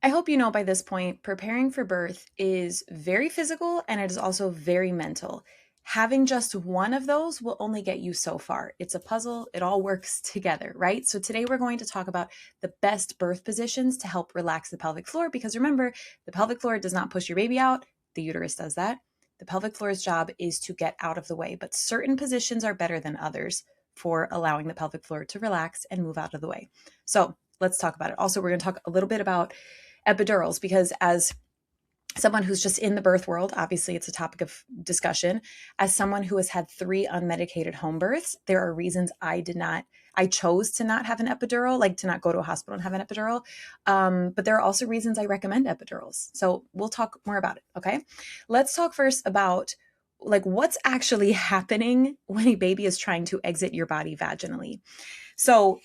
I hope you know by this point, preparing for birth is very physical and it is also very mental. Having just one of those will only get you so far. It's a puzzle, it all works together, right? So, today we're going to talk about the best birth positions to help relax the pelvic floor because remember, the pelvic floor does not push your baby out, the uterus does that. The pelvic floor's job is to get out of the way, but certain positions are better than others for allowing the pelvic floor to relax and move out of the way. So, let's talk about it. Also, we're going to talk a little bit about epidurals because as someone who's just in the birth world, obviously it's a topic of discussion. As someone who has had 3 unmedicated home births, there are reasons I chose to not have an epidural, like to not go to a hospital and have an epidural. But there are also reasons I recommend epidurals. So we'll talk more about it. Okay. Let's talk first about like what's actually happening when a baby is trying to exit your body vaginally. So,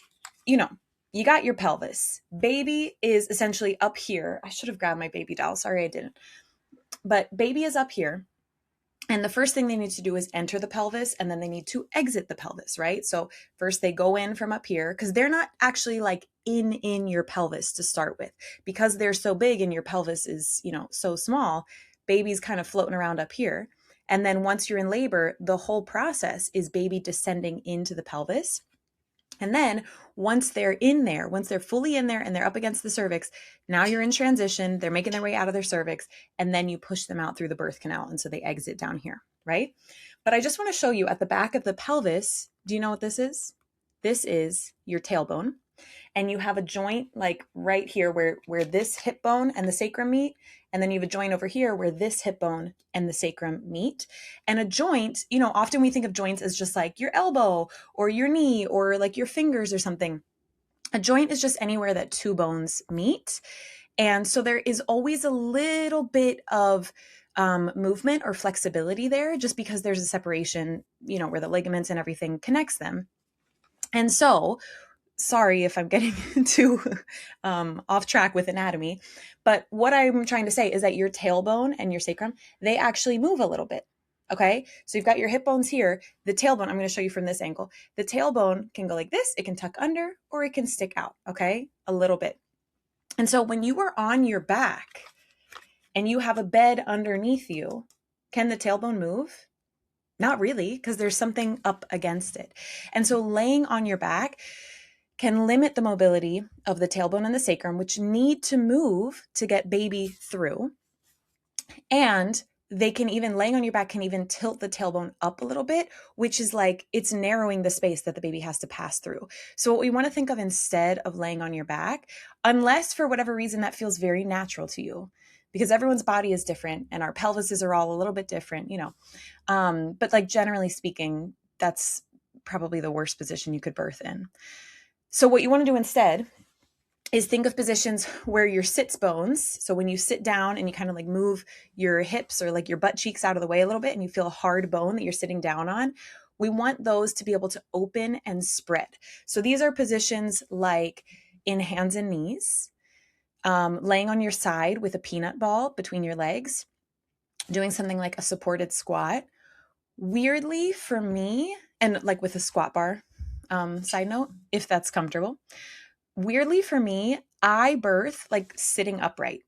you know, you got your pelvis. Baby is essentially up here. I should have grabbed my baby doll. Sorry, I didn't. But baby is up here. And the first thing they need to do is enter the pelvis and then they need to exit the pelvis, right? So first they go in from up here because they're not actually like in your pelvis to start with. Because they're so big and your pelvis is, so small, baby's kind of floating around up here. And then once you're in labor, the whole process is baby descending into the pelvis. And then once they're in there, once they're fully in there and they're up against the cervix, now you're in transition, they're making their way out of their cervix, and then you push them out through the birth canal. And so they exit down here, right? But I just want to show you at the back of the pelvis, do you know what this is? This is your tailbone. And you have a joint like right here where this hip bone and the sacrum meet. And then you have a joint over here where this hip bone and the sacrum meet. And a joint, often we think of joints as just like your elbow or your knee or like your fingers or something. A joint is just anywhere that 2 bones meet. And so there is always a little bit of movement or flexibility there just because there's a separation, where the ligaments and everything connects them. And so sorry if I'm getting too off track with anatomy, but what I'm trying to say is that your tailbone and your sacrum, they actually move a little bit. Okay. So you've got your hip bones here. The tailbone, I'm going to show you from this angle. The tailbone can go like this. It can tuck under or it can stick out. Okay. A little bit. And so when you are on your back and you have a bed underneath you, can the tailbone move? Not really, because there's something up against it. And so laying on your back can limit the mobility of the tailbone and the sacrum, which need to move to get baby through. And they can even, laying on your back can even tilt the tailbone up a little bit, which is like it's narrowing the space that the baby has to pass through. So what we want to think of instead of laying on your back, unless for whatever reason that feels very natural to you, because everyone's body is different and our pelvises are all a little bit different, but like generally speaking, that's probably the worst position you could birth in. So what you want to do instead is think of positions where your sits bones. So when you sit down and you kind of like move your hips or like your butt cheeks out of the way a little bit and you feel a hard bone that you're sitting down on, we want those to be able to open and spread. So these are positions like in hands and knees, laying on your side with a peanut ball between your legs, doing something like a supported squat. Weirdly for me, and like with a squat bar, side note, if that's comfortable. Weirdly for me, I birth like sitting upright,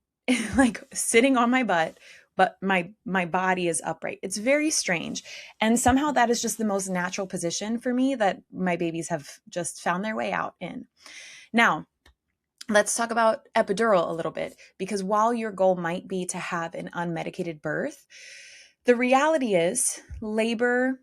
like sitting on my butt, but my body is upright. It's very strange. And somehow that is just the most natural position for me that my babies have just found their way out in. Now, let's talk about epidural a little bit, because while your goal might be to have an unmedicated birth, the reality is labor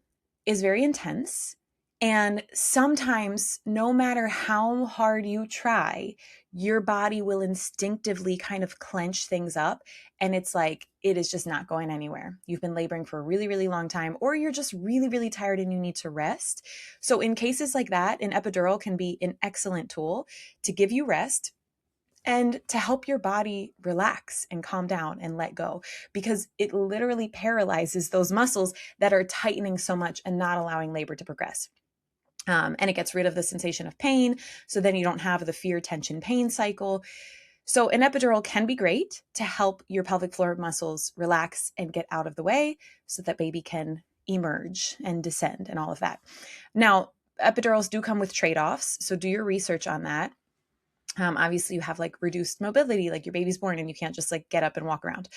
is very intense. And sometimes, no matter how hard you try, your body will instinctively kind of clench things up. And it's like, it is just not going anywhere. You've been laboring for a really, really long time, or you're just really, really tired and you need to rest. So in cases like that, an epidural can be an excellent tool to give you rest and to help your body relax and calm down and let go, because it literally paralyzes those muscles that are tightening so much and not allowing labor to progress. And it gets rid of the sensation of pain. So then you don't have the fear, tension, pain cycle. So an epidural can be great to help your pelvic floor muscles relax and get out of the way so that baby can emerge and descend and all of that. Now, epidurals do come with trade-offs. So do your research on that. Obviously you have like reduced mobility, like your baby's born and you can't just like get up and walk around.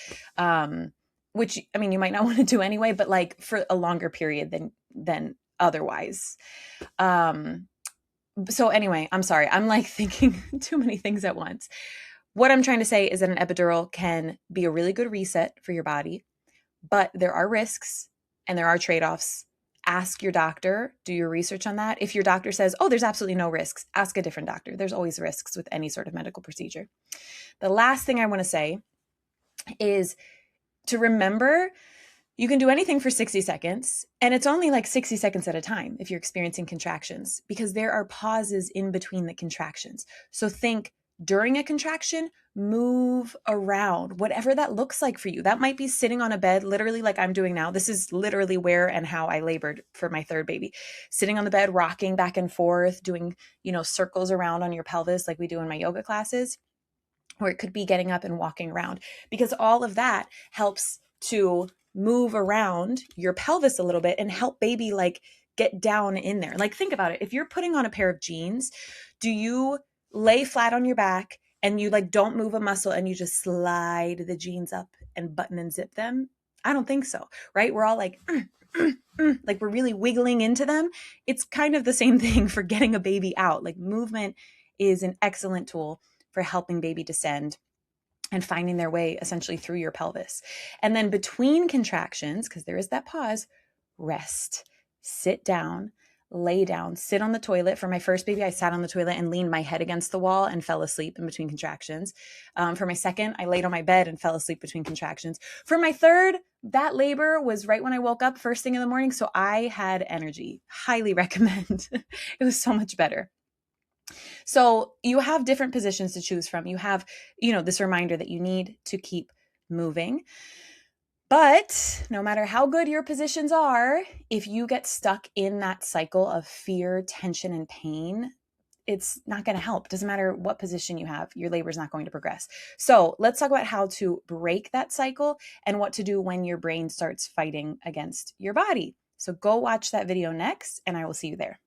Which, I mean, you might not want to do anyway, but like for a longer period than otherwise. So anyway, I'm sorry. I'm like thinking too many things at once. What I'm trying to say is that an epidural can be a really good reset for your body, but there are risks and there are trade-offs. Ask your doctor, do your research on that. If your doctor says, oh, there's absolutely no risks, ask a different doctor. There's always risks with any sort of medical procedure. The last thing I want to say is to remember you can do anything for 60 seconds, and it's only like 60 seconds at a time if you're experiencing contractions, because there are pauses in between the contractions. So think during a contraction, move around, whatever that looks like for you. That might be sitting on a bed, literally like I'm doing now. This is literally where and how I labored for my third baby. Sitting on the bed, rocking back and forth, doing, circles around on your pelvis like we do in my yoga classes. Or it could be getting up and walking around, because all of that helps to move around your pelvis a little bit and help baby like get down in there. Like think about it. If you're putting on a pair of jeans, do you lay flat on your back and you like don't move a muscle and you just slide the jeans up and button and zip them? I don't think so, right? We're all like, like we're really wiggling into them. It's kind of the same thing for getting a baby out. Like movement is an excellent tool for helping baby descend and finding their way essentially through your pelvis. And then between contractions, because there is that pause, rest, sit down, lay down, sit on the toilet. For my first baby, I sat on the toilet and leaned my head against the wall and fell asleep in between contractions. For my second, I laid on my bed and fell asleep between contractions. For my third, that labor was right when I woke up first thing in the morning. So I had energy. Highly recommend. It was so much better. So you have different positions to choose from. You have, this reminder that you need to keep moving. But no matter how good your positions are, if you get stuck in that cycle of fear, tension, and pain, it's not going to help. Doesn't matter what position you have, your labor is not going to progress. So let's talk about how to break that cycle and what to do when your brain starts fighting against your body. So go watch that video next, and I will see you there.